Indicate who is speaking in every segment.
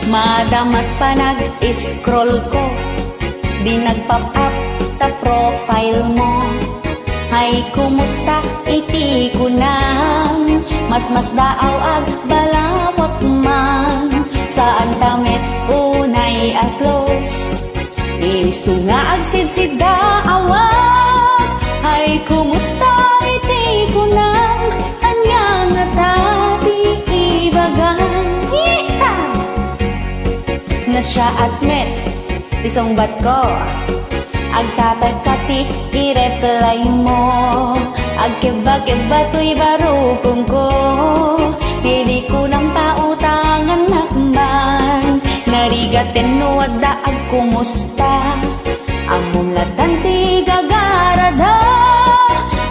Speaker 1: Madamat pa nag-scroll ko, di nag-pop up ta profile mo. Hay kumusta iti ko nang mas daaw ag balawak man. Saan tamet unay a close, isu nga agsid daawat. Hay kumusta iti ko nang anya nga tati ibagan. Na siya at met isong bat ko, agtatagkati i-reply mo. Agkeba-keba to'y barukong ko, hindi ko nang pautangan nakman. Narigaten no adda ag kumusta, among latan ti gagarada.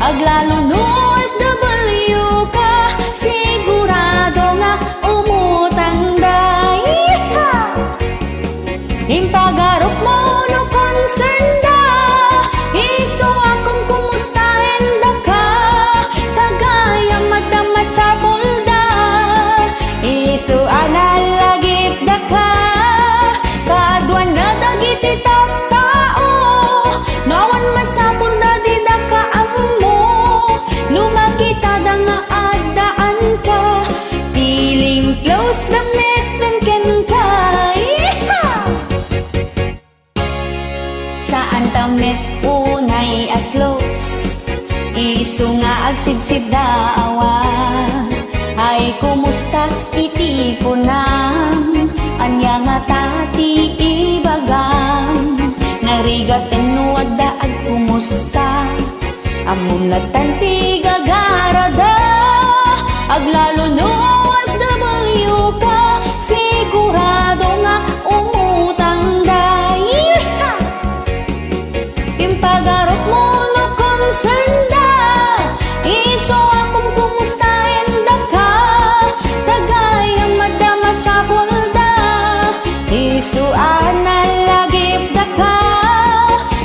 Speaker 1: Aglalo no FW ka, sigurado nga umutang day. Impagarok mo no concern da, iso akong kumustahin da ka. Tagaya madama sa pulda, iso analagip da ka. Kadwan na dagiti tattao, nawan masapul na di da ka amo. Lumakita da nga adaan ka, feeling close na meten ken ka. Saan tamet unay at close, isu nga agsidsid daawa. Ay kumusta iti ko nang anya nga tati ibagang. Narigaten no adda ag kumusta, amon latan ti gagarada. Aglalo no FW ka, sigurado nga umutang day. Impagarot mo no concern da, iso akong kumustahin da ka. Tagayang madama sa pulda, iso analagip da ka.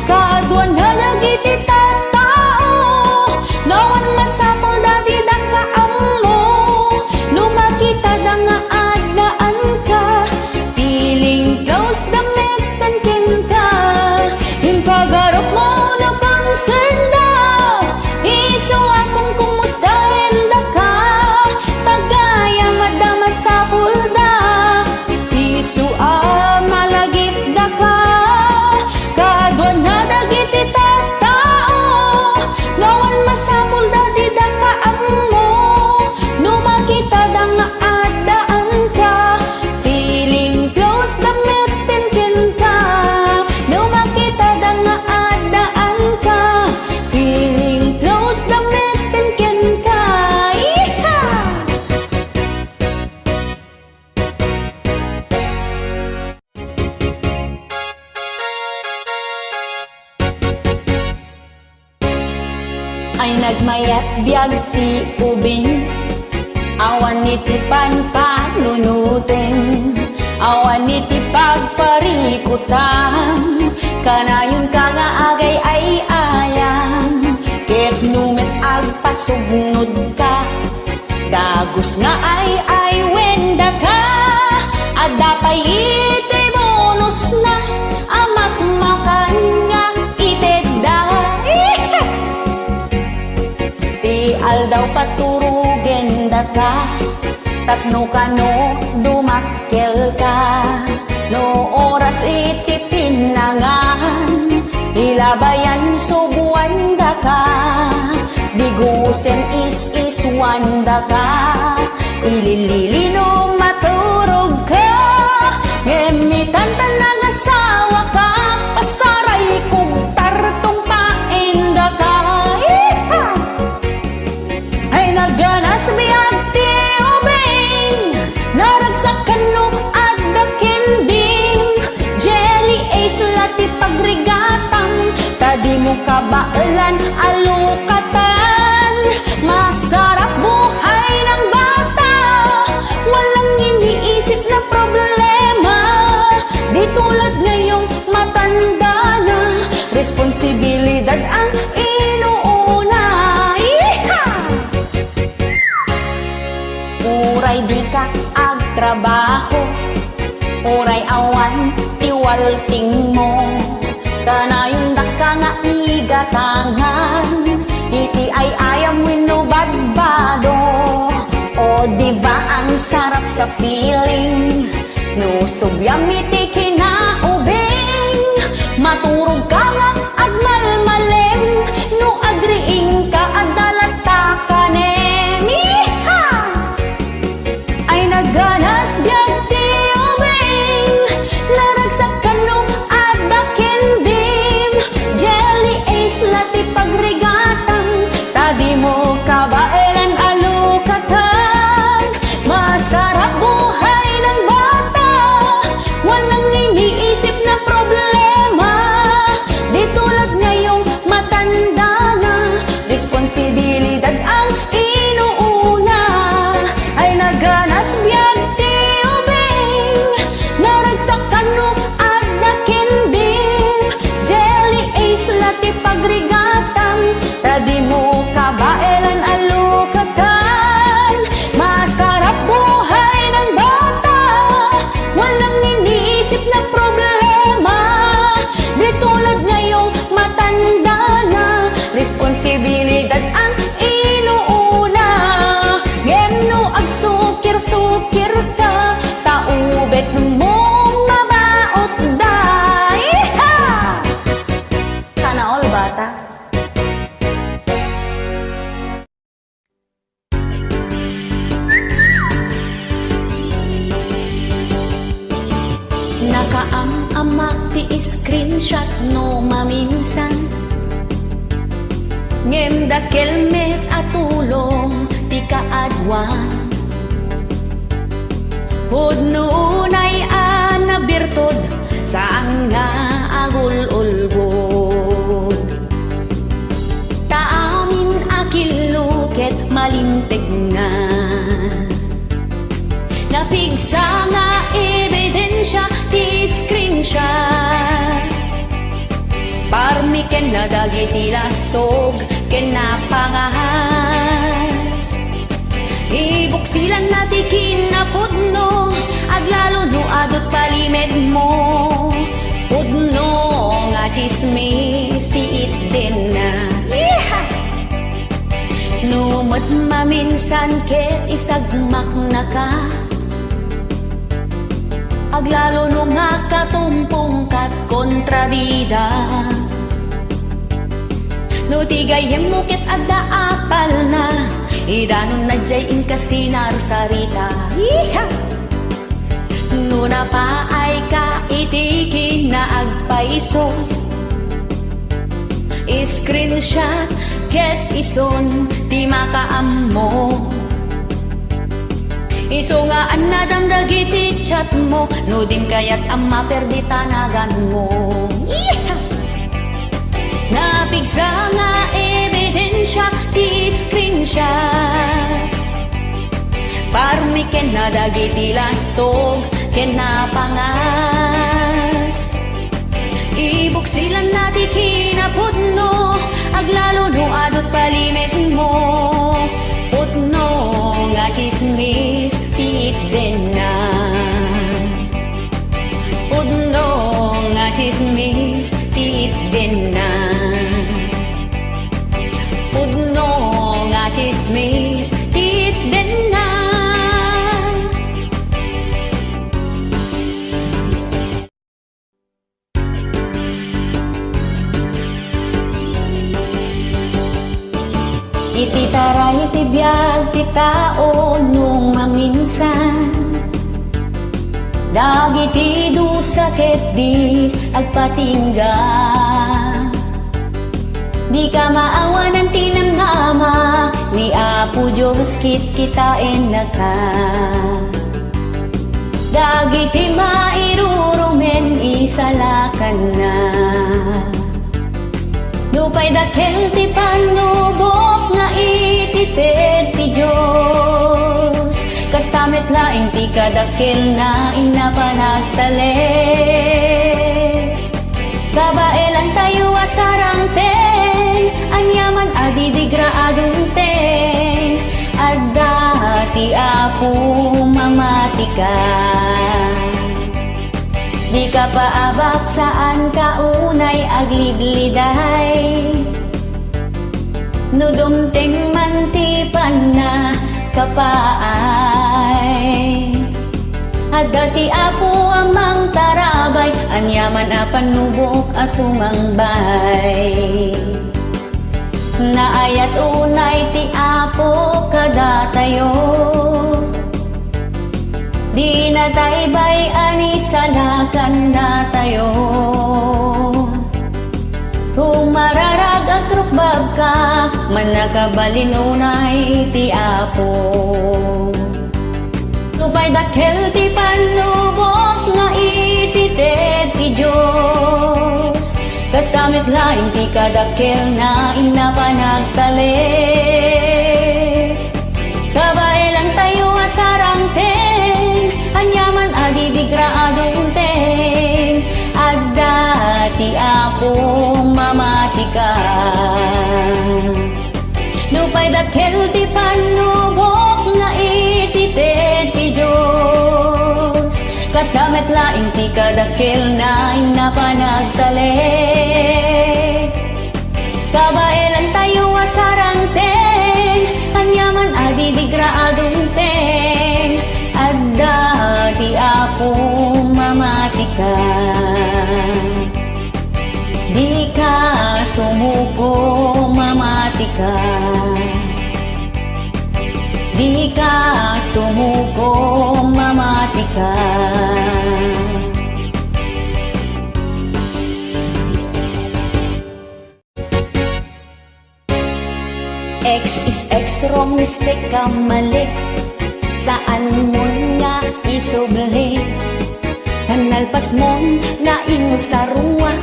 Speaker 1: Kadwan halagi ti tattao, nawan masapol dati da ka amo. Lumakita da nga adaan ka, feeling close da metan ken ka. Impagarok mo no concern da, iso akong kumustahin da ka. Tagaya madama sa pulda, iso malagip da ka. Kadwan na dagiti tattao, nawan masapul dati da ka amo. Lumakita da nga adaan ka, feeling close da metin ken ka. Lumakita da nga adaan ka, feeling close da metin ken ka. Ay nagmayat biyag ti ubing, awan iti panpanunutin, awan iti pagparikutan. Kanayon ka nga agay ay ayang, ket numet agpasugnod ka. Dagos nga ay wenda ka, adapay iti bonus na, amakmakan nga itedda. Ti aldaw paturugen da ka, tapno kano dumakkel ka. No oras iti pinangan, ilabayan subuan da ka. Digusen is wanda ka, ilililino maturog ka. Ngemitan tanang asawa ka, pasaray kong tartong painda ka. Ay naganas biyag ti ubing, naragsakan no adda kending. Jelly ace lati pagrigatang, tadi mo kabailan alukatan. Masarap buhay ng bata, walang iniisip na problema. Di tulad ngayong matanda na, responsibilidad ang inuuna. Uray di ka agtrabaho, uray awan tiwalting mo. Kanayong daka nga igatangan, iti ay ayam wenno badbado. O diba ang sarap sa feeling, no subyam iti kinaubing. Maturog ka nga agmalmalem, no agriing ka adalata kanem. Iha! Ay naganas biyag ti ubing, naragsak ka no adda kendim. Jelly ace lati pagrigatang, tadi mo kabaelan alukatan. Masarap buhay ng bata, walang iniisip na problema. Di tulad ngayong matanda na, responsibilidad ang inuuna. Ay naganas biyag ti ubing, naragsak kano adda kendim. Jelly ace lati pagrigatang, tadi mo kabaelan alukatan. Masarap buhay ng bata, walang iniisip na problema. Di tulad ngayong matanda na, responsibilidad ang inuuna. Ngeno ag sukir-sukir ka, taubet mo mabaot da. Iha! Sana all bata. Nakaam-ama ti screenshot no maminsan, ngem dakelmet atulong ti kaadwan. Hudnunay anabirtod saan nga agul-ulbod. Taamin akiluket malintig na, napigsa nga ebidensya ti screenshot. Parmi ken na dagiti lastog ken napangahas. Ibuksilan na ti kinapudno, aglalo no adot palimed mo. Pudno nga chismis ti itden na. Numot maminsan ket isagmak na ka, aglalo no nga katumpong kat kontrabida. No tigayem mo ket adda apal na, idanon na jay in kasinar sarita. Iha! No napaay ka iti kinaagpaiso, screenshot ket ison ti makaammo. Iso nga anadam dagiti chat mo, no dim kayat ang maperdi tanagan mo. Iha! Napigsa nga ebidensya ti screenshot. Parmi ken na dagiti lastog ken napangas. Ibuksilan na ti kinapudno, aglalo no adot palimit mo. Pudno nga chismis ti itden na. Pudno nga chismis ti itden na. Pudno nga chismis ti itden na. Iti taray iti biyag ti tao nung maminsan, dagiti dusa ket di agpatingga. Di ka maawanan tinamnama, ni Apo Diyos kit kitain na ka. Dagiti mairurumen isalakan na, nupay dakel ti panubok nga itited ti Diyos. Kastamet laing ti kadakkel na inapanagtalik. Kabaelan tayo asarang ten, anyaman adidigraadong ten. Adda ti Apo mamati ka. ka paabak saan ka unay aglidliday. No dumteng mantipan na kapaay. At dati apo amang tarabay, anyaman a panubok asumang bay. Naayat unay ti apo kadatayo, di na taybay ani salakan na tayo. Kung mararag at rukbab ka, manakabalin unay ti apo. Tupay dakkel ti panubok nga itited ti Diyos, kas damit laing ti kadakkel na inapanagtalik. Kabailan tayo asarang ten, anyaman adidigra adunten, adda ti apo mamatikan. Nupay dakkel ti panubok nga itited ti Diyos, kas damit laing ti kadakkel na inapanagtalik. Kabailan tayo asarang ten, anyaman adidigra adunten, adda ti apo mamatikan. Di ka sumuko mamatikan, di ka sumuko mamatikan. X is X, wrong mistake ka mali, saan mo nga isubli. Kanalpas mo nga insarua,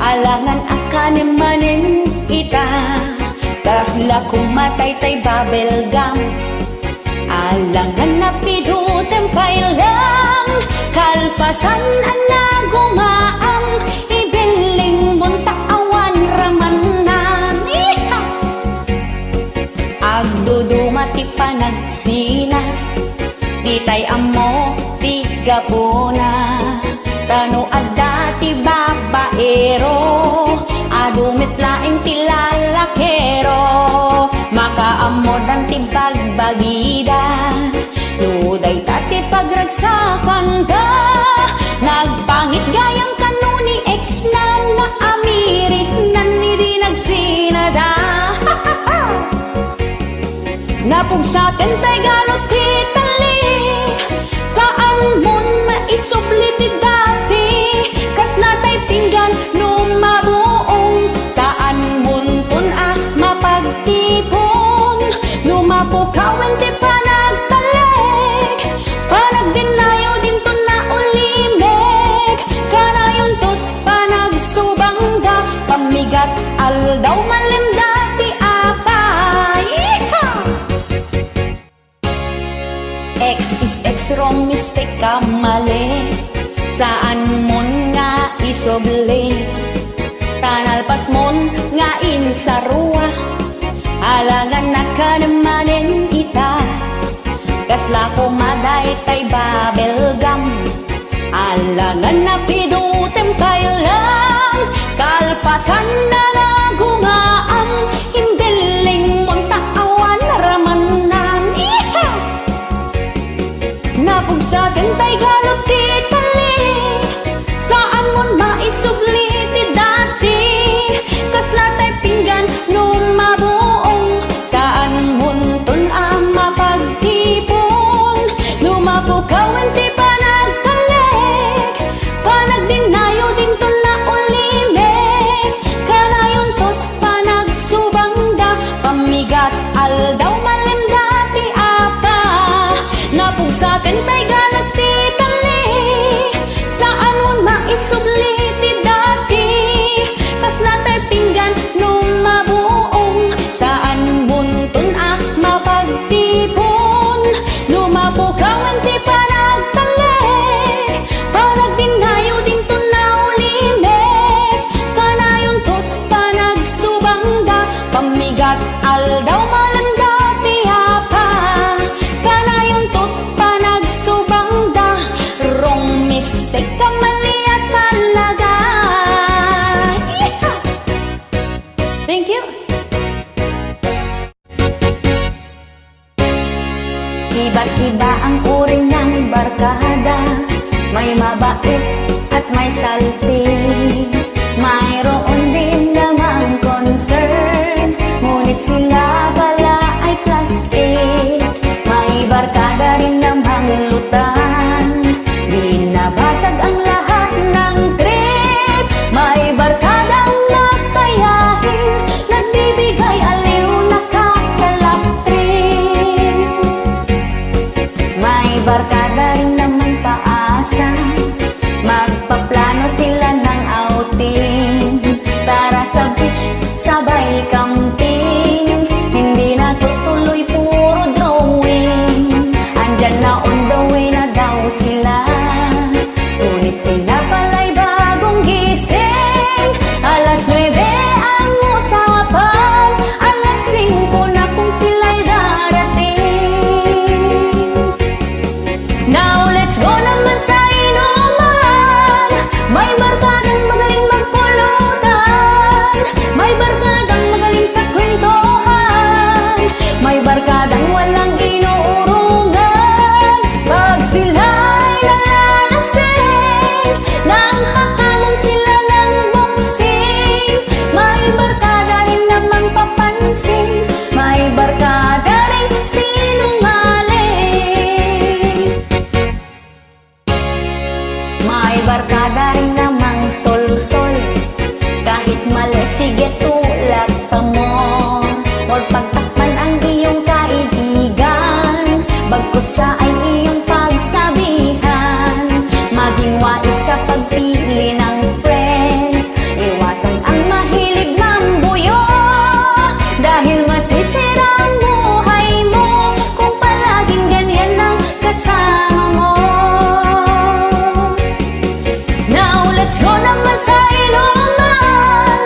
Speaker 1: alangan akanimanin ita. Kasla kumatay tay babelgam, alangan na pidutem pailang. Kalpasan ang nagumaam, ibiling munta awan ramanan. Agdudumati panagsila, di tay amo ti gapona. Tano adda ti babaero, adumit laing ti lalakero. Makaamodan ti bagbagida, luday tati pagragsakan ka. Nagpangit gayang kanuni ex na amiris nan di nagsinada. Napugsaten tay galot ti tali, saan mon maisubli ti dati. Kas natay pinggan lumabuong, saan muntun mapagtipon. Lumapukawen ti panagtalik, panagdinayo dinton na ulimig. Kanayon tut panagsubangga, pamigat aldaw malimda ti apay. X is X, wrong mistake ka mali, saan mon nga isubli. Tanalpas mon nga insarua, alangan na kanamanin ita. Kasla kumaday tay babelgam, alangan na pidutem kailang. Kalpasan na nagumaam, imbiling mon taawan ramanan. Napugsaten tay galop ti tali, saan mon maisubli ti dati. Kas natay pinggan lumabuong, saan muntun mapagtipon. Lumapukawen ti panagtalik, panagdinayo dinton na ulimig. Kanayon tot panagsubangda, pamigat aldaw malimda ti apa. Napugsaten tay galot ti tali, saan mon maisubli ti dati. Kas natay pinggan lumabuong, saan muntun mapagtipon. Lumapukawen ti panagtalik, panagdinayo dinton na ulimig. Kanayon tot panagsubangda, pamigat aldaw malimda Iba't iba ang uri ng barkada, may mabait at may salty. Mayroon din namang concern, ngunit sila pala ay plastic. May barkada rin namang lutan, binabasag ang lahat ng trip. May barkadang masayahin, nagbibigay aliw, nakakalaktrin. May barkada rin naman paasa, magpaplano sila ng outing. Tara sa beach, sabay camping, hindi natutuloy, puro drawing. Andyan na on the way na daw sila, ngunit sila pala'y bagong gising. Alas 9 ang usapan, alas 5 na kung sila'y darating. Now let's go naman sa inuman, may barkadang magaling magpulutan, may barkadang magaling sa kwentuhan, may barkadang walang inuurungan. Pag sila'y nalalasing, nang hahamon sila ng boxing. May barkada rin namang papansin, may barkada rin sinungaling. May barkada rin namang sol-sol, kahit mali, sige tulak pa mo. Huwag pagtakpan ang iyong kaibigan, bagkus siya ay iyong pagsabihan. Maging wais sa pagpili ng friends, iwasan ang mahilig mambuyo, dahil masisira ang buhay mo kung palaging ganyan ang kasama mo. Now let's go naman sa inuman,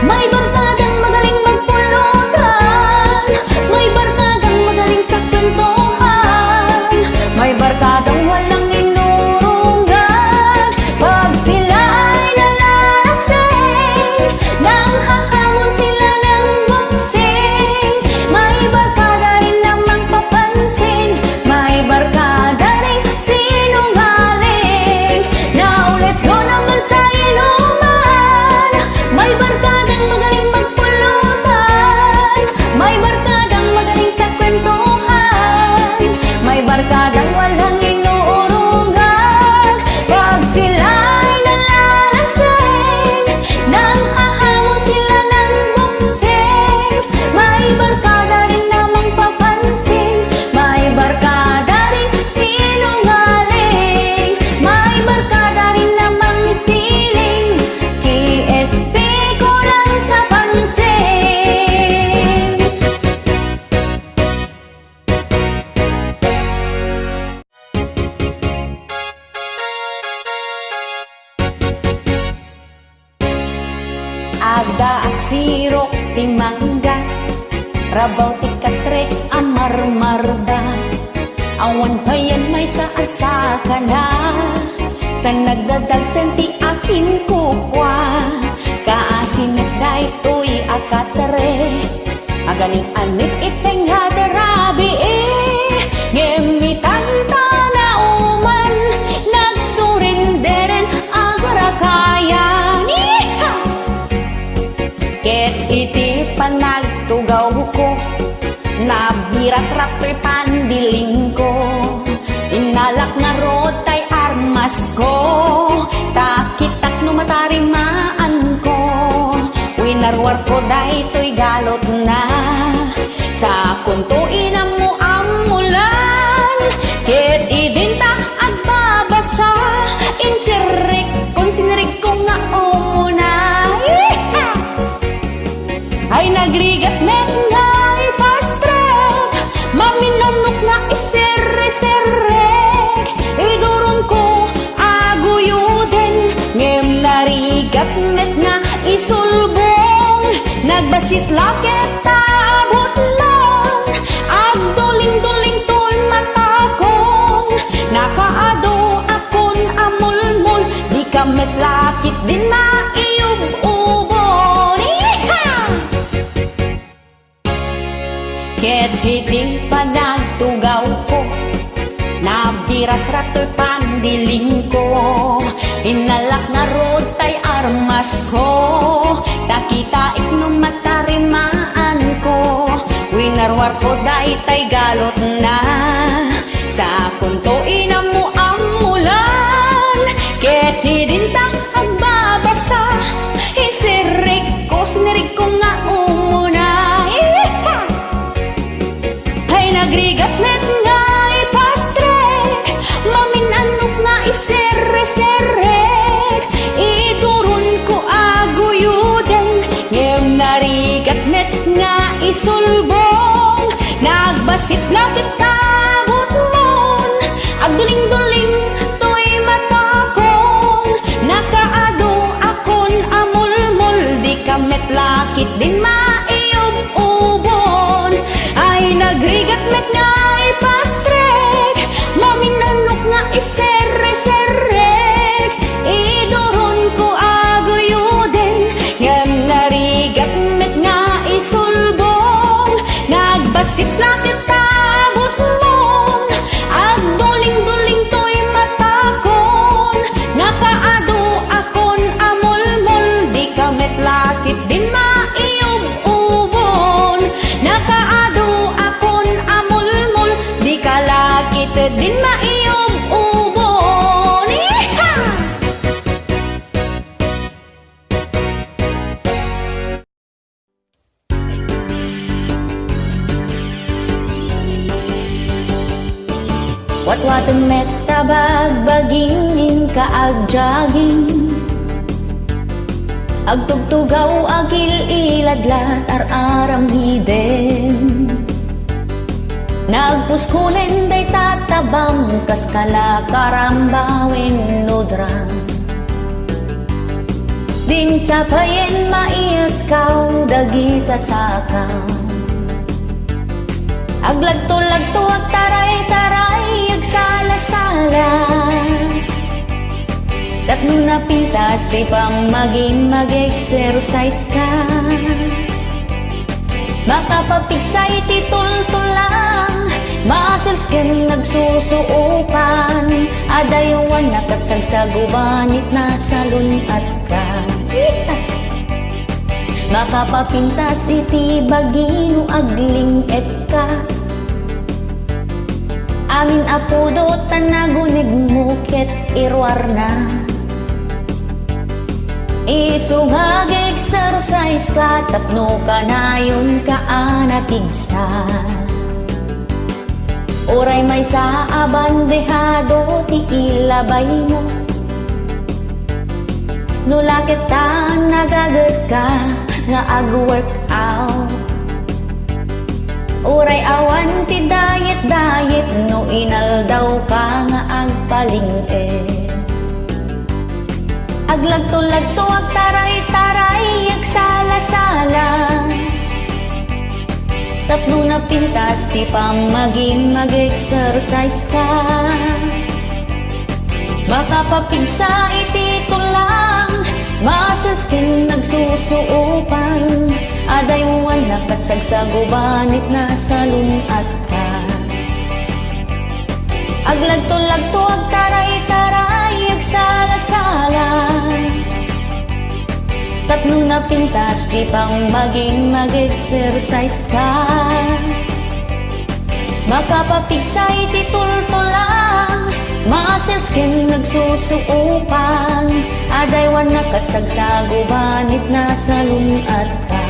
Speaker 1: may barkadang magaling magpulutan, may barkadang magaling sa kwentuhan, may barkadang walang inurungan. Pag sila ay nalalasing, nang hahamon sila ng boxing. May barkada rin namang papansin, may barkada rin sinungaling. Now let's go naman sa inuman, may barkadang magaling magpulutan, may barkadang magaling sa kwentuhan, may barkadang walang inuurungan. Pag sila ay nalalasing, nang hahamon sila ng boxing. May barkada rin namang papansin, may barkada rin sinungaling, may barkada rin namang feeling. KSP ko lang sa pansin. Ada aksirok ti mangga, rabaw ti katre amarmarda. Awan bayan may sa asa ka na, tan nagdadagsen ti akin kukwa. Kaasinit da ito'y akatre, aganing anit iteng hadarabi ngemitan ta na uman, nagsurinderen agrakayan. Ket iti panagtugaw ko, nabirat-rat to'y pandiling ko. Inalak nga rotay armas ko, takitak no matarimaan ko. Winarwar ko dahi to'y galot na, sa kunto inam mo amulan. Ket idinta at babasa, insirik kung sinirik ko nga umuna. Ay nagrigat men nga ipastrek, maminanok nga iserre-serrek. Iduron ko aguyuden, ngem narigat met nga isulbong. Nagbasit laket tabot lang, agduling-duling tul matakong. Nakaado akon amulmul, di kamet lakit din maiyub-ubon. ket hiti pa nagtugaw ko, nabirat-rato'y pandiling ko, inalak nga rod tay armas ko, takita ikno matarimaan ko, winarwar ko day tay galot na, sa kunto inamu amulan, ket hidintang agbabasa, insirik ko sinirig ko nga umuna. Hay nagrigat net nga ipastrek, maminanok nga iserre-serrek, iturun ko aguyuden, ngem narigat net nga isulbong, nagbasit na kitabot mon, agduling-duling to'y matakon, nakaado akon amulmul, di kamet lakit din maiub-ubon. Ay nagrigat met nga ipastrek, maminanok nga iserre-serrek, idoron ko aguyuden, ngem narigat met nga isulbong, nagbasit na kitabot mon, agduling-duling to'y matakon, nakaado akon amulmul, di kamet lakit din maiub-ubon, nakaado akon amulmul, di kalakit din maiub-ubon. Iha! Watwatan met tabagbaging kaagjaging, agtugtugaw agil iladlat ar-aram hiden, nagpuskulen day tatabam kaskala karambawin nudra, din sa payen maiaskaw dagita sakaw, aglagto-lagto ag taray-taray agsala-sala, tatno na pintas di pa maging mag-exercise ka, makapapigsay titul-tul lang, muscles ken nagsusuupan, adayuan nakatsagsagubanit na salunat ka, makapapintas iti bagino agling et ka, amin apudo tanagunig mo ket irwar na, isungag exercise ka, tapno ka na yun ka anapigsa, oray may sa abandehado ti ilabay mo, nulakit ta nagagat ka nga ag-workout, oray awan ti diet no inaldaw ka nga agpaling-e, aglagto-lagto ag taray-taray agsala-sala, tapno na pintas ti pa maging mag-exercise ka, makapapigsa iti tulang, muscles ken nagsusuupan, adayuan nakatsagsagubanit na salunat ka, aglagto-lagto ag taray-taray agsala-sala, tapno na pintas di pang maging mag-exercise ka, makapapigsa iti tultulang, muscles ken nagsusuupan, adaywan nakatsagsagubanit na salunat ka,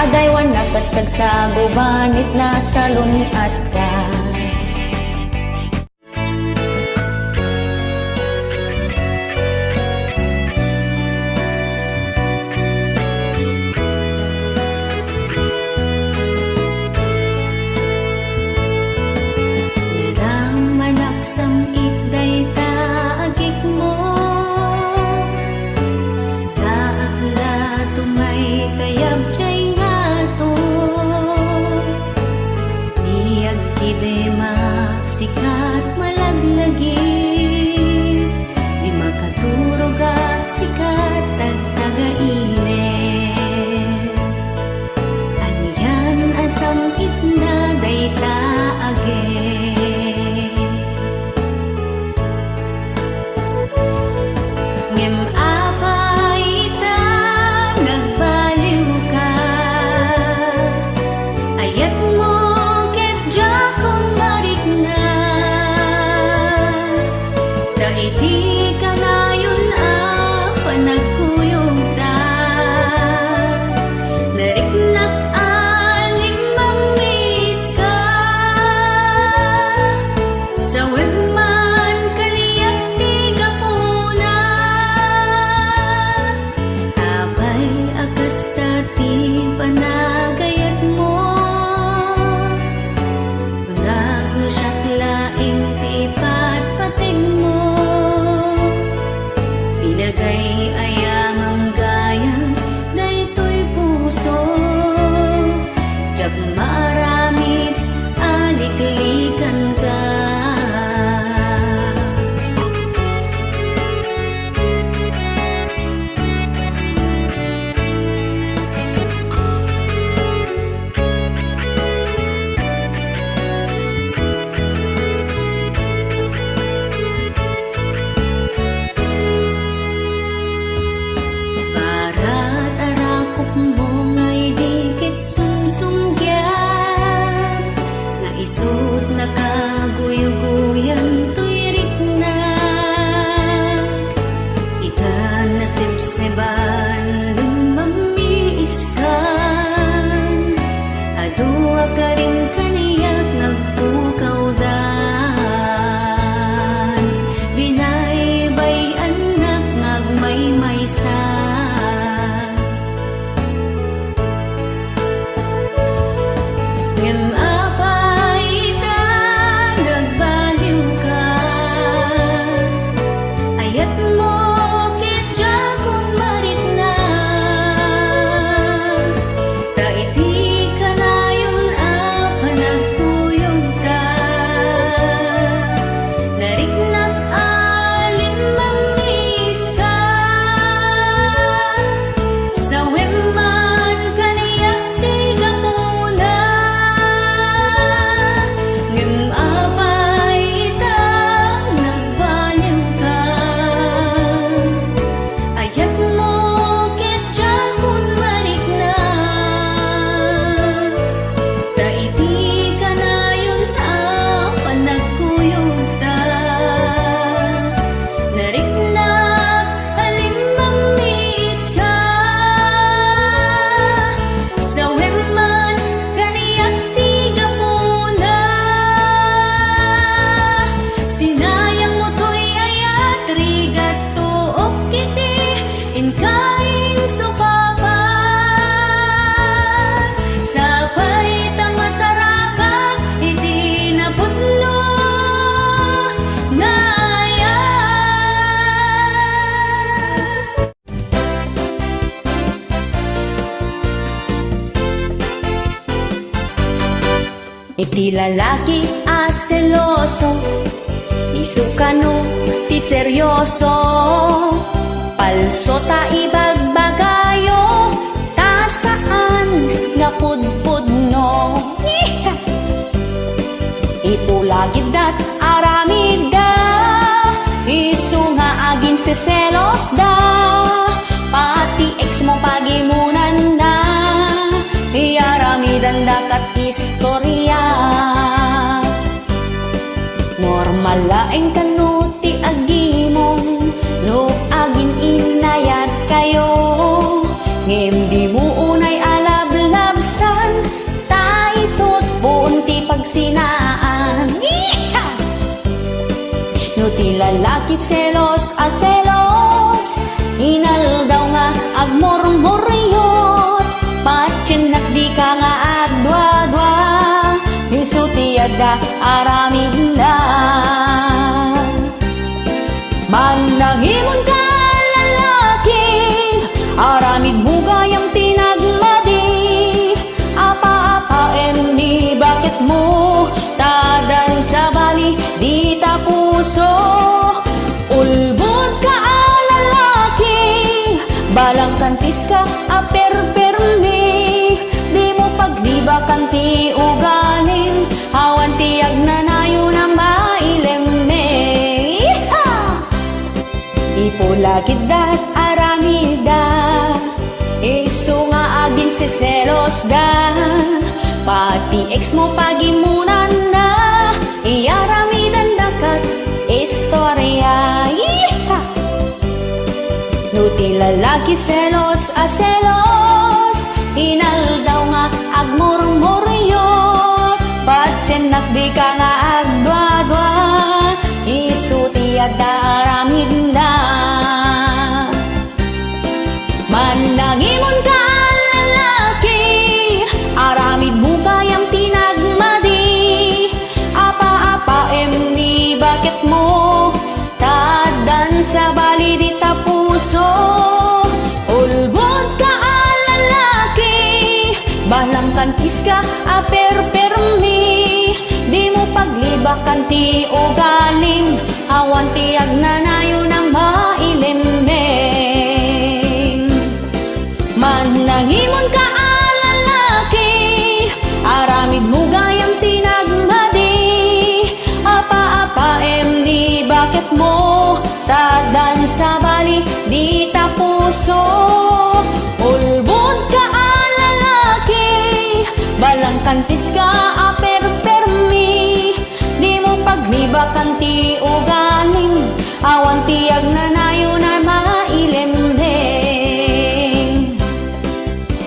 Speaker 1: adaywan nakatsagsagubanit na salunat ka.
Speaker 2: Sam itday taagik mo, sa akla tumay tayab jay nga to, di agkide maksikat malaglagi, di makaturog ag sikat ag tagainit, aniya sangit na dayta age. Ngem apay ita nagbaliw ka, ayat mo ket jakon marik na, daiti kanayon a panagkuyog ta, nariknak aling mamis ka, sa webman kaniyak tiga puna, apay akas tati panagayat mo, unak no siyak laing tipat pating mo, pinagay ayamang gayang daytoy puso, jag maramid aliklikan ka. Barat arakop mo ngay dikit sumsumgyan, nga isut nakaguyuguyan tuyrik na, itan na sipsiban lumamiiskan, adua ka rin kaniyak nagpukaw dan, binaybay anak ngagmaymaysa. Ngem apay ita nagbaliw ka, ayat mo ket jakon marik na, daiti kanayon a panagkuyog ta, nariknak alim mamis ka, sa wemman kaniyak tiga puna, ngem apay ita nagbaliw ka, ayat mo ket jakon marik na, daiti kanayon a panagkuyog ta, nariknak alim mamis ka, sa wemman kaniyak tiga puna, sinayang mo to'y ayat rigat tuok kiti inkain supapat, sapay ta masarakat iti naputlo nga ayat.
Speaker 1: Iti lalaki a seloso, ti sukano, ti seryoso, palso ta ibagbagayo, ta saan nga pudpudno. Itulagid dat aramid da, isu nga agin seselos da, pati ex mo pagimunan da, iaramidan da kat istorya. Normal laeng kanuti agimon, no agin inayat kayo, ngem di mo unay alablabsan, ta isut bunti pagsinaan. No ti lalaki selos a selos, inal daw nga agmurmuryot, patyenak di ka nga agdwa-dwa, isutiyada aramin na. Mananghimon ka lalaki, aramid mo gayang pinagmadi, apa-apa emni bakit mo tadan sa bali di tapuso, ulbod ka lalaki, balang kantis ka aper-permi, di mo pagliba kanti Lakidat aramida, iso nga agin si selos da. Pati ex mo pagimunan na, iaramidan dakat istorya. Yeeha! Nuti lalaki selos a selos, inal daw nga agmurmuryo. Patsenak di ka nga agdwa-dwa, isuti at aramid na. Manangimon ka lalaki, aramid mo kayang tinagmadi. Apa-apa emni bakit mo, tadan sa bali di tapuso. Ulbod ka lalaki, balang kantis ka aper-permi. Di mo paglibakan ti ugaling, awan ti agnanayo ng mailimeng. Manangimon ka lalaki, aramid mo gayang tinagmadi. Apa-apa emni bakit mo, tadan sa bali di tapuso. Ulbod ka lalaki, balang kantis ka aper-permi. Di mo paglibakan ti ugaling, awan ti agnanayo na mailimeng.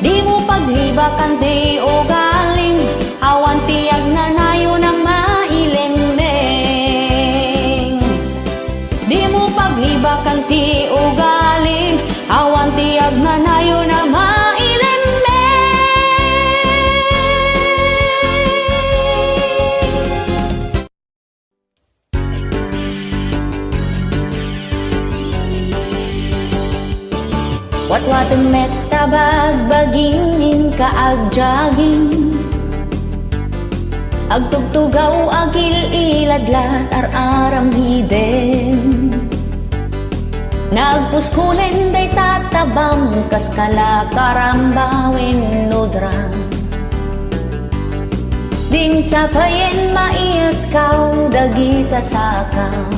Speaker 1: Di mo paglibakan ti ugaling, awan ti agnanayo ng mailimeng. Di mo paglibakan ti ugaling, awan ti agnanayo ng mailimeng. Wat-watong metta bagbagingin ka agjaging, agtugtugaw agil iladlat ar-aram hiden. Nagpuskulen day tatabam kas kala karambawin nudra. Ding sa kayen maiyas kaw dagita sakaw.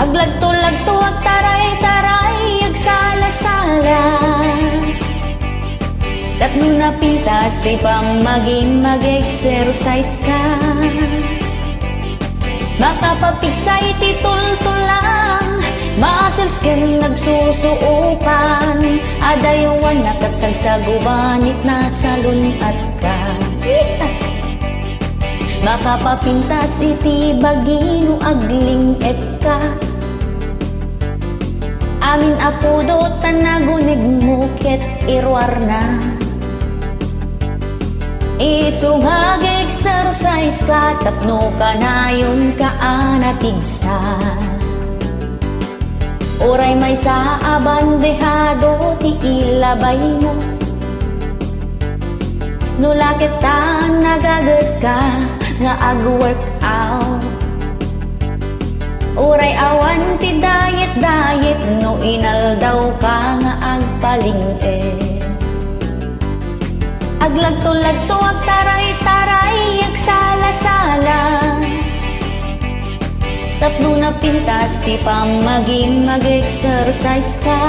Speaker 1: Aglagto-lagto ag taray-taray ag sala-sala. Tatlo na pintas di pang maging mag-exercise ka. Makapapigsay ti tul-tulang, muscles ken nagsusuupan. Adayawan nakat sagsagubanit na salunat ka. Makapapintas iti bagino agling et ka. Amin apudo tanagunig mo ket irwar na. Isungag exercise ka, tapno ka na yun ka anapigsa. Oray may sa abandehado ti ilabay mo. Nulakit ta nagagat ka nga ag-workout. Uray awan ti diet no inal daw ka nga agpaling-e. Aglagto-lagto ag taray-taray ag sala-sala. Tapno na pintas ti pang maging mag-exercise ka.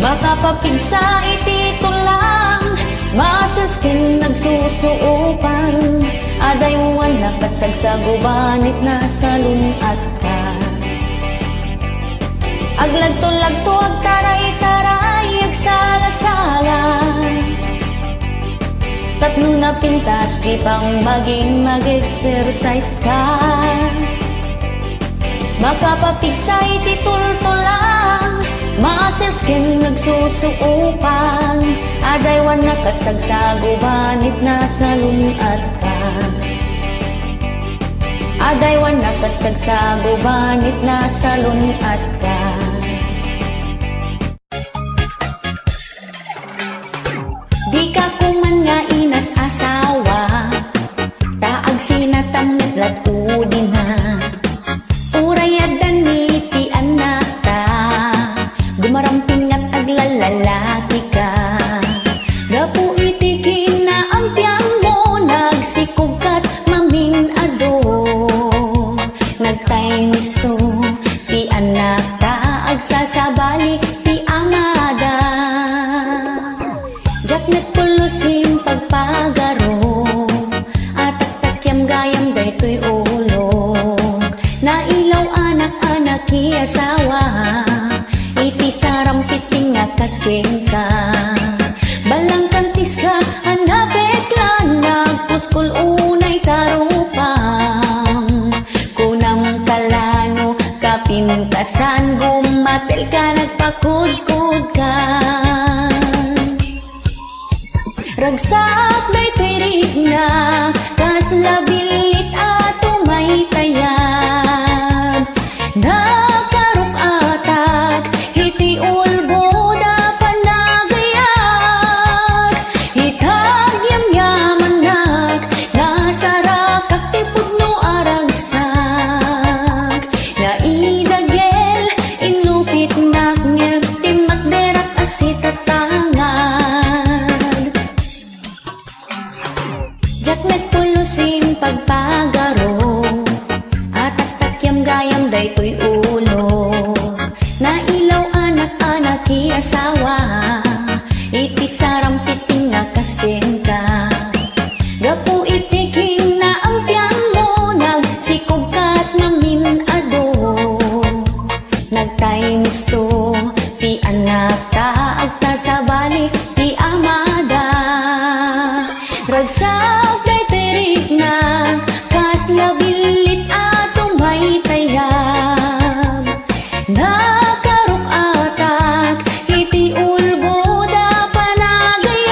Speaker 1: Makapapigsa iti tulang, muscles ken nagsusuupan. Adaywan nakat sagsagubanit na salunat ka. Aglagto-lagto ag taray-taray ag sala-sala. Tatlo na pintas di pang maging mag-exercise ka. Makapapigsa iti tul-tulang, muscles ken nagsusuupan. Adaywan nakat sagsagubanit na salunat ka. Adaywan nakat sagsagubanit na salunat ka. Di ka kuman nga inas asawa, taag sinatamit lat udin na. Urayadan ni ti anak ta, gumaramping at aglalalaki ka. Gapu iti kinaampiang mo, nagsikog kat maminado. Nagtay misto Jak nagpulusim pagpagaro at takyam gayam daytoy ulog. Nailaw anak-anak asawa iti saram piting nga kasking ka. Balang kantis ka anapeklan nagpuskol unay tarupang. Kunam kalano kapintasan gumatel ka nagpakudkud ka. Ragsak daytoy rigna kas labilit at umay tayag. Nakaruk atak iti ulbo da panagayag. Hitag yamyaman nak nasarakak ti pudno aragsak. Naidagel inlupit nak ngem ti makderak asitatangad. Jak nagpulusim pagpagaro at takyam gayam daytoy ulo. Nailaw anak-anak asawa iti saram piting nga kasking ka. Gapu iti king na ang tiyang mo nagsikog kat mamin ado. Nagtainis to ti anak ta agsasabali ti amada. Ragsak daytoy rigna kas labilit at umay tayag. Nakaruk atak iti ulbo da panagayag.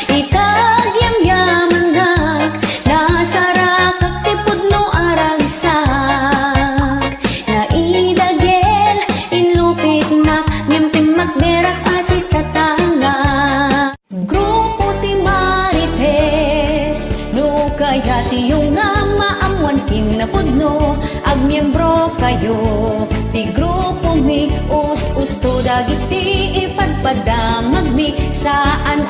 Speaker 1: Itag yamyaman nak nasarakak ti pudno aragsak. Naidagel inlupit nak ngem ti makderak asitatanga. Grupo ti Marites no kaya ti yung nga maamuan kinapudno agmiyembro kayo ti grupo mi us-usto dagiti ipadpadamag mi saan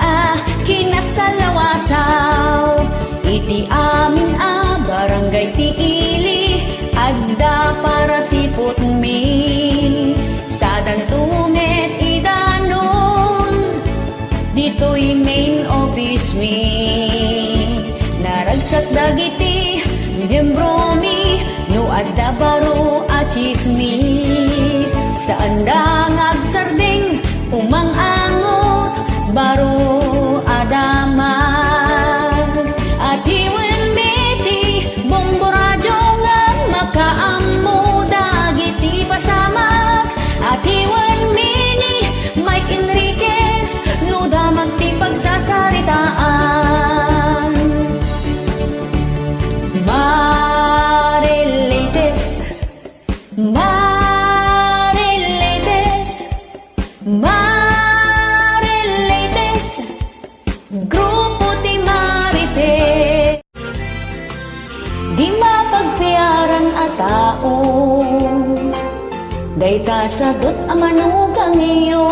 Speaker 1: kinasalawasaw iti amin barangay ti ili adda para sipot mi sa dantumet idanon dito'y main office mi. Naragsak dagiti miyembro mi no adda baro a chismis. Saan da ngagsardeng umang-angot baro adamag. At iwen beti bongboradyo nga makaammo dagiti pasamag. At iwen mini Mike Enriquez no damag ti pagsasaritaan. Mariletes, Mariletes, Mariletes, grupo ti Marites. Di mapagpiaran a tao, dayta sagot a manugang iyo.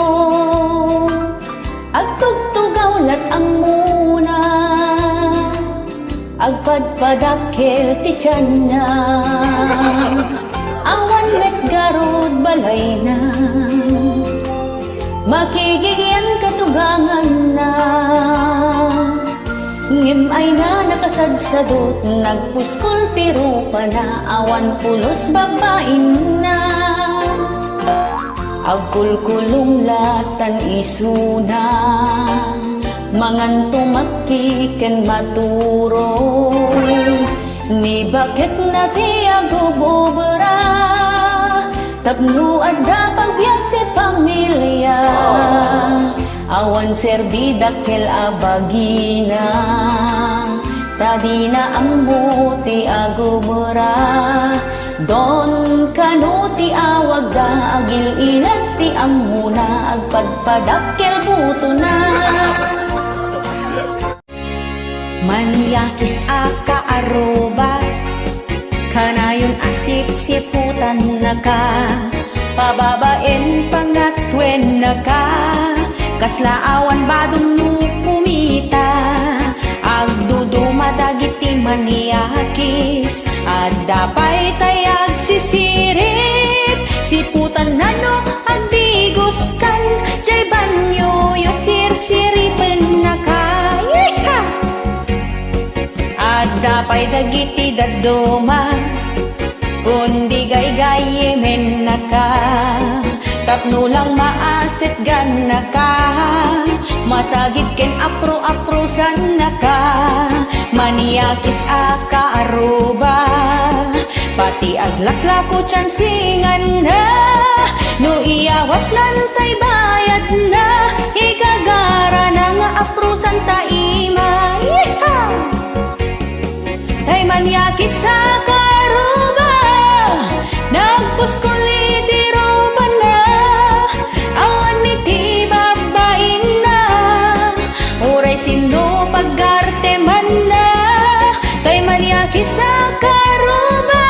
Speaker 1: Agtugtugaw lat ang muna, agpadpadakkel ti tiyan na. Awan met garod balay na, makigigyan katugangan na. Ngem ay na nakasadsadot, nagpuskol pero pa na awan pulos babain na. Agkulkulong latan isuna, mangan tumakiken maturo. Ni bakit na ti agububra, tapno adda pagbiag ti pamilya. Awan serbida kel abagina, tadina ammo ti agubra. Don kano ti awag da agil inat ti amuna agpadpadakkel buto na. Manyakis aka aroba kanayon asip-siputan na ka. Pababaen pangatwen na ka, kaslaawan badong no kumita. Agduduma dagiti maniyakis, at dapay tayag sisirip. Siputan na no agdigos kan, jay banyo yo Adapay dagiti daduma kundi gaygayemen naka tapno lang maasit gan naka masagid ken apro-aprosan naka maniakis aka aruba pati aglaklako tsansingan na no iyawat lantay bayad na igagara na nga aprosan taima tay maniakis aka aruba nagpuskuli di roba na awan iti babain na uray sino pagarte man na kay maniaki sa karuba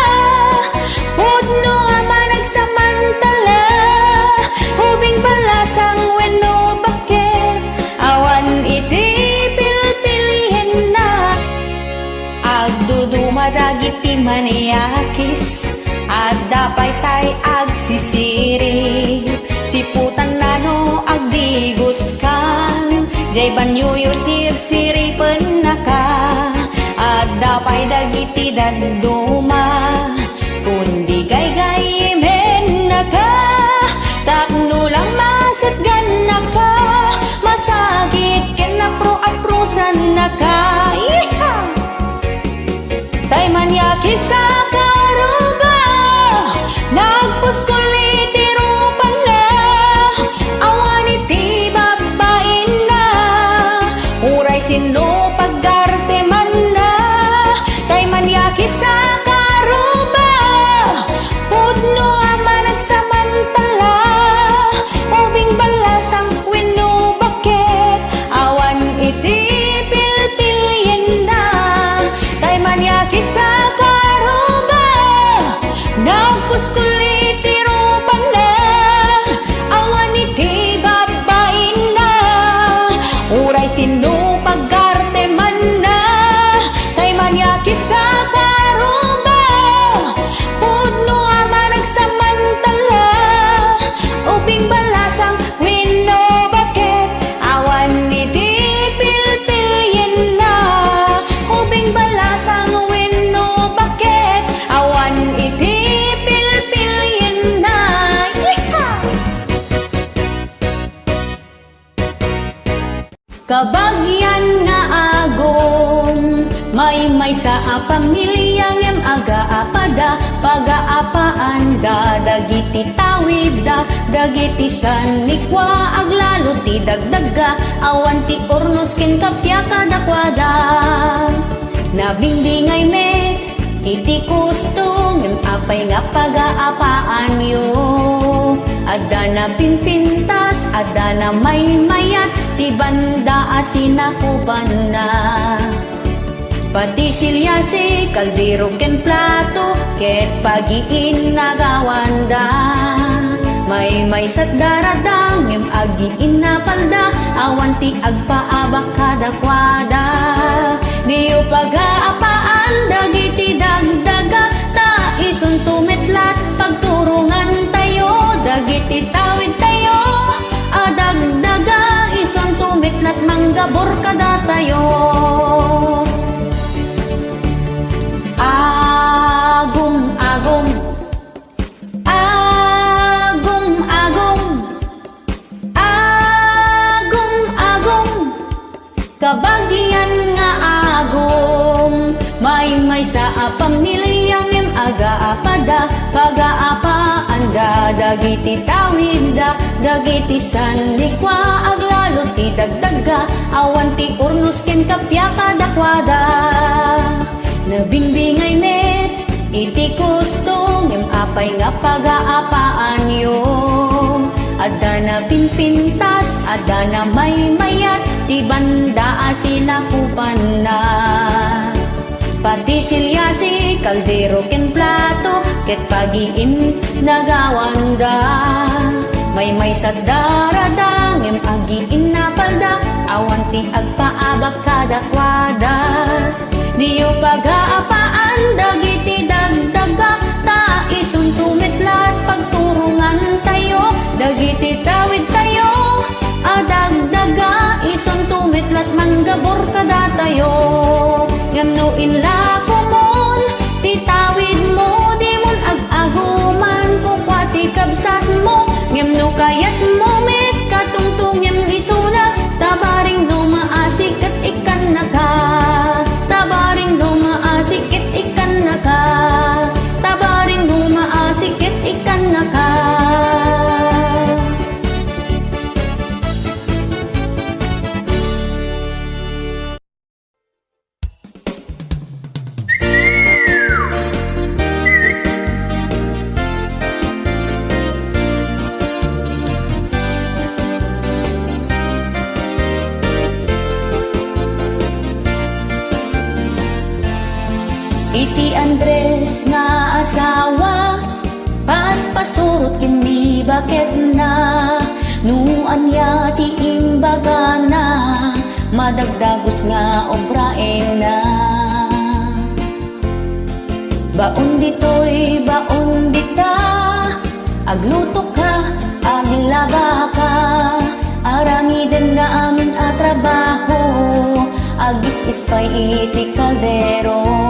Speaker 1: pudno ama nagsamantala hubing balasang wenno bakit awan iti pilpilihin na agduduma dagiti maniakis at dapay tay agsisiri siputan nano agdigos kan jay banyuyo sirsiri penaka at dapay dagiti daduma kundi gaygayemen naka tapno lang masit gan naka masagit ken apro-aprosan naka tay manyaki sa karuba nagpuskuli ti rupan na awan iti babain na uray sino pagarte man na kay manyaki sa karuba pudno ama nagsamantala ubing balasang wenno bakit awan iti pilpilyen na kay manyaki sa karuba nagpuskuli ti rupan na awan iti babain na uray sino pagarte man na kay manyaki sa karuba pudno ama nagsamantala ubing balasang wenno bakit awan iti pilpilyen na ubing balasang wenno bakit awan iti pilpilyen na kabagyan nga agom may sa pamilyang em aga-apada pagaapaan da dagiti tawid da dagiti sanikwa aglalo ti dagdaga awan ti ornos ken kapya kadakwada nabingbingay met iti kusto ngem apay nga pagaapaan yo adda na pinpintas adda na may mayat ti banda asinakupan na pati silyasi kaldero ken plato ket pagiin nagawanda may sat daradang ngem agiin na palda awan ti agpaabak kadakwada diyo pagaapaan dagiti dagdaga ta ison tumetlat pagturungan tayo dagiti tawid tayo adagdaga ison tumetlat manggabor kada tayo agum agum agum agum agum agum kabagyan nga agum may sa pamilyang em aga-apada pagaapaan da dagiti tawid da dagiti sanikwa aglalo ti dagdaga awan ti ornos ken kapya kadakwada nabingbingay met iti kusto ngem apay nga pagaapaan yo adda na pinpintas adda na may mayat ti banda asinakupan na pati silyasi kaldero ken plato ket pagiin nagawanda may sa daradang ngem agiin na palda awan ti agpaabak kadakwada diyo pagaapaan dagiti dagdaga ta ison tumetlat pagturungan tayo dagiti tawid tayo adagdaga ison tumetlat manggabor kada tayo ngem no inlako Iti Andres nga asawa, paspasurot kini bakit na, nuan ya ti imbaga na, madagdagos nga obraen na. Baon dito'y baon dita, agluto ka, aglaba ka, aramiden nga amin a trabaho, agis-is pa'y iti kaldero.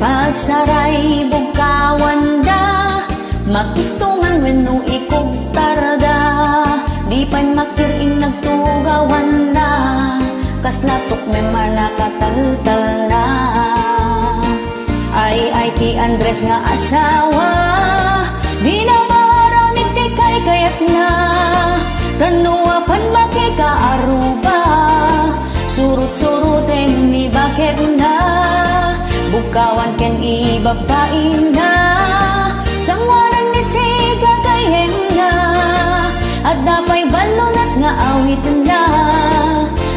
Speaker 1: Pasaray bugkawan da, makistungan wenno ikog tarda, di pa'y makirin nagtugawan na, kas natok may manakataltal na. Ay ti Andres nga asawa, di na maramit ti kay kayat na, kanuapan makikaaruba, surut-suruten ni bakit na, bukawan ken ibabain na, sangwanan ni ti kakayen na, at dapay balonat nga awit na,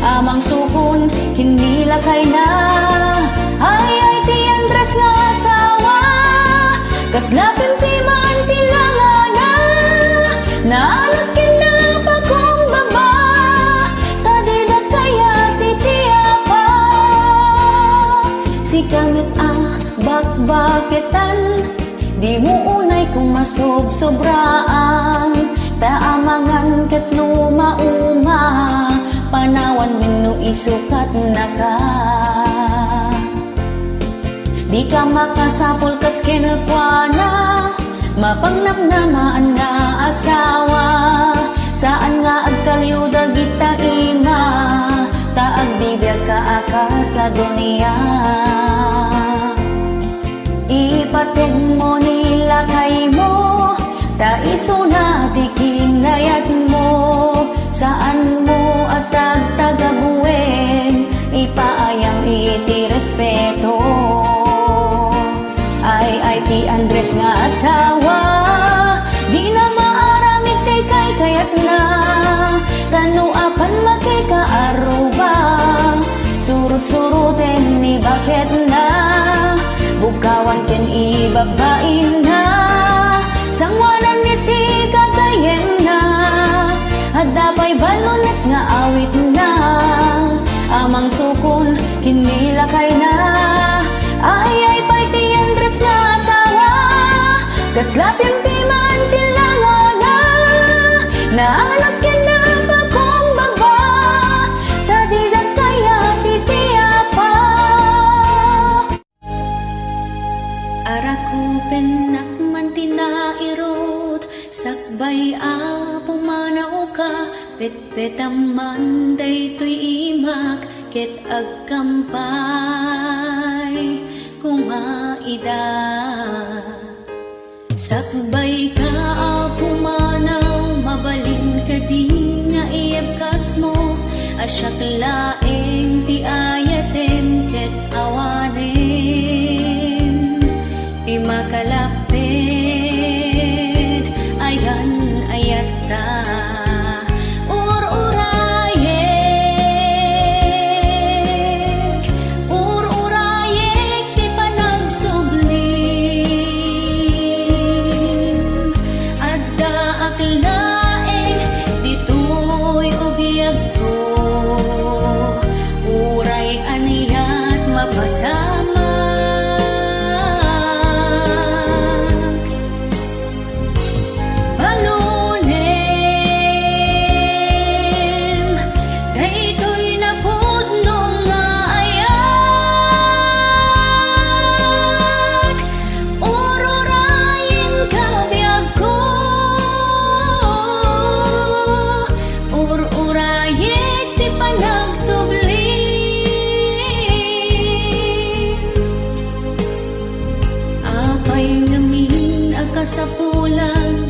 Speaker 1: amang sukon hinilakay na. Ay ti Andres nga asawa, kaslapin ti man tilangana, naalos kinapa kong baba, tadida kaya titiapa. Si kamit bakbaketan, di mo unay kung masob-sobraan, taamangan kat lumauma, panawan wenno isukat na ka. Di ka makasapol kas kinakwana, mapangnamnamaan nga asawa, saan nga agkalyuda gita ima, taagbibiyag ka akas la dunia. Ipatid mo nila kay mo, taiso na tikinayat mo, saan mo at tagtagabuin, ipaayang iti respeto. Ay ti Andres nga asawa, di na maaramit ti kay kayat na, kanuapan makikaaruba, surut-suruten ni bakit na, bukawan ken ibabain na, sangwanan ni ti kakayen na, at dapay balonat nga awit na, amang sukon hinilakay na. Ay pa'y ti Andres nga asawa, kaslapin ti man tilangana, naalas kinapa kong baba, tadidat kaya titiapa.
Speaker 2: Arakupen nakman tinairot, sakbay a pumanaw ka, petpetaman daytoy imak, ket agkampay kumaida. Sakbay ka a pumanaw, mabalin ka di nga iabkas mo, asyak laeng ti ayatem ket awanen, ti makalapit ayan ayat ta. Sama balunem, daytoy napudno nga ayat, ururayin ka biyag ko, ururayik ti panagsubli. Sa pulang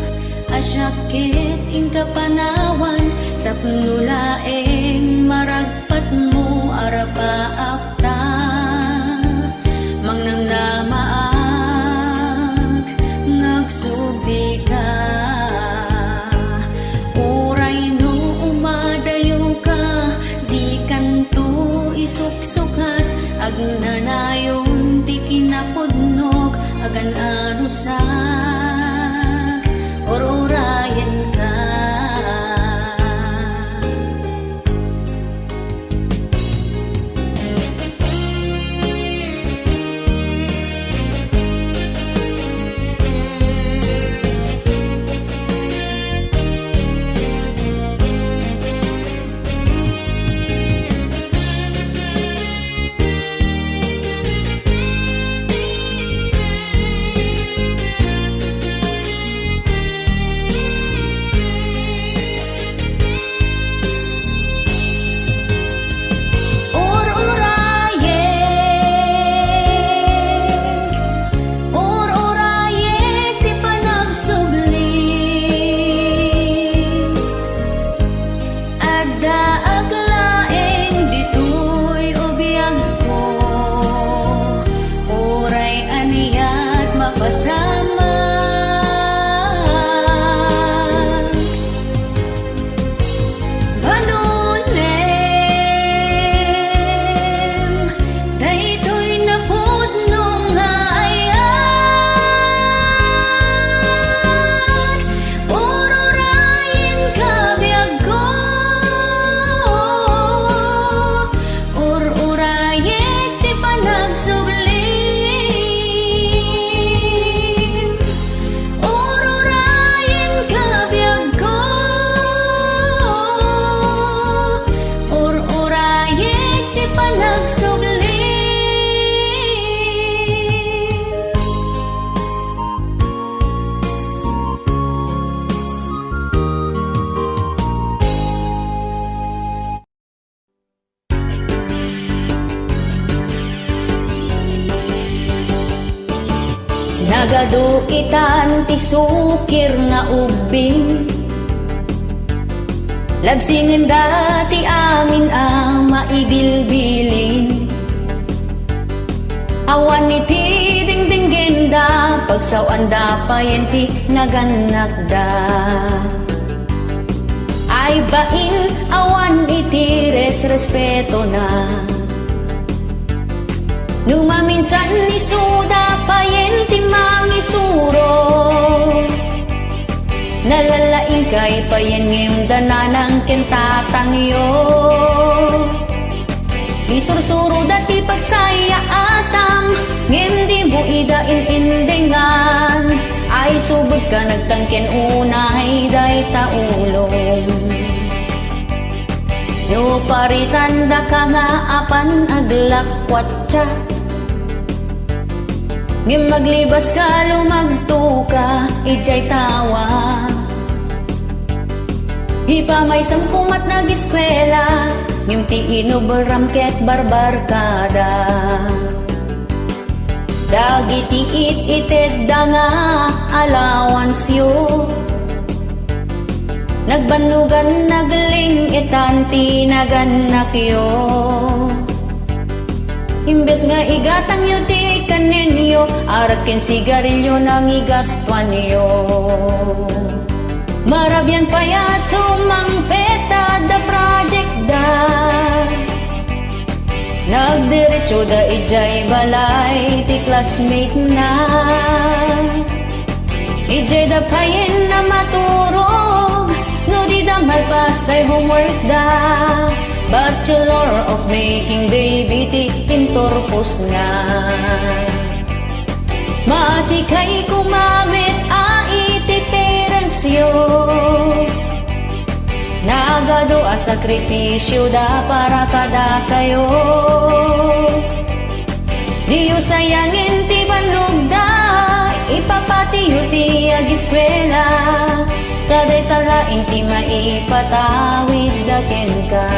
Speaker 2: asyakit ing kapanawan, tapnulaeng maragpat mo arapaapta, mangnamnamaag ngagsubi ka, uray no umadayo ka, di kanto isuksukat agna
Speaker 1: Nagadu itan ti sukir nga ubing, labsingin dati amin ang maibilbilin. Awan iti dingdinggin da, pagsawan da payenti naganak da. Ay bain awan iti respeto na, numaminsan ni suda payenti mangisuro. Nalalaing kay payen ngim dananang kentatangyo. Isursuro dati pagsaya atam, ngim di mo idain-indingan. Ay subod ka nagtangken unay day taulong. No paritan da ka nga apan aglakwat siya, ngim maglibas ka lumagto ka ijay tawa. Hipamay sampumat nag-eskwela, ngim ti inuberam ket barbarkada. Dagiti it-ited da nga allowance yo, nagbanugan nagling etan ti naganak yo. Imbes nga igatang yo ti kanenyo, arakin sigarilyo nang igastuan yo. Marabyan payaso mang peta da project da, nagdiretso da ijay balay ti classmate na. Ijay da payen na maturog, no di da malpas day homework da. Bachelor of making baby ti intorpos na. Maasikay kumamit a iti parents yo, nagado a sakripisyo da para kada kayo. Diyo sayangin ti banlog da, ipapatiyo ti ag-eskwela. Kaday talaing ti maipatawid da ken ka.